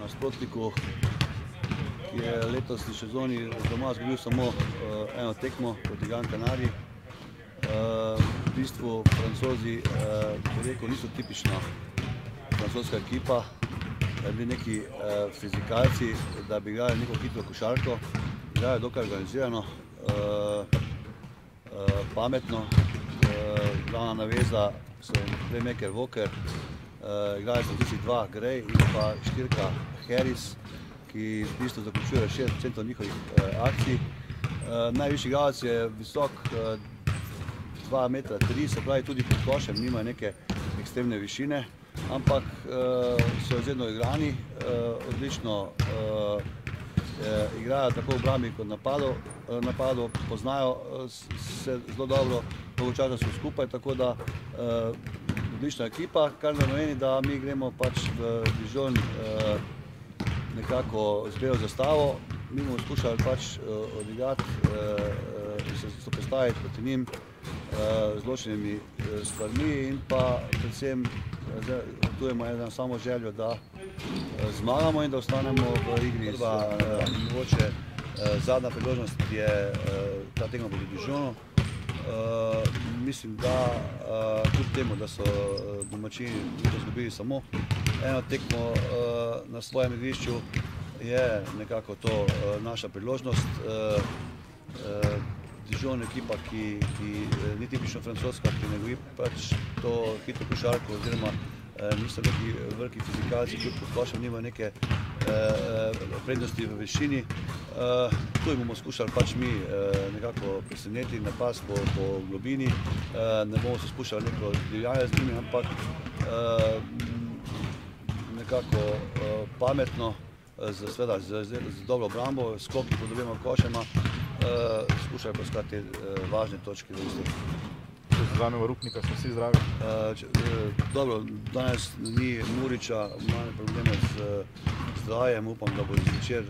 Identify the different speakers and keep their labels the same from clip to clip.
Speaker 1: nasprotniku, ki je letos v sezoni doma izgubil samo eno tekmo proti Gran Canariji. V bistvu Francozi, bi rekel, niso tipična francoska ekipa, da bi bili neki fizikalci, da bi igrali neko hitro košarko. Igrajo dokaj organizirano, pametno. Glavna naveza so playmaker Walker, igrajo so tisti dva Gray in pa štirka Harris, ki v bistvu zaključuje 60% njihovih akcij. Najvišji igralec je visok 2,3 metra, se pravi tudi pod košem, nimajo neke ekstremne višine, ampak so izredno igrani, odlično igrajo tako v obrambi kot napadu, poznajo se zelo dobro, dolgo časa so skupaj, tako da odlična ekipa, kar ne pomeni, da mi gremo pač v Dijon nekako z belo zastavo. Mi bomo skušali pač odigrati in se postaviti proti njim z določenimi stvarmi in pa predvsem tujemo eno samo željo, da zmagamo in da ostanemo v igri. Mogoče zadnja priložnost je ta tekma proti Dijonu. Mislim, da kljub temu, da so domačini izgubili samo eno tekmo na svojem igrišču, je nekako to naša priložnost. Dijon je ekipa, ki ni tipično francoska, ki ne goji pač to hitro košarko oziroma niso neki veliki fizikalci, kljub pod košem nimajo neke prednosti v višini. Tu bomo skušali pač mi nekako preseneti, napast po globini. Ne bomo se spuščali neko divjanje z njimi, ampak nekako pametno, z dobro obrambo, skoki pod obema košema, skušajo poiskati važne točke za iztek.
Speaker 2: Dva Novorupnika so vsi zdravi?
Speaker 1: Dobro, danes ni Muriča, imamo probleme z zdravjem, upam, da bo zvečer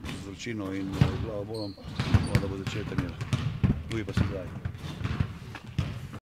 Speaker 1: z vročino in glavobolom, da bo začel trenirati. Drugi pa so zdravi.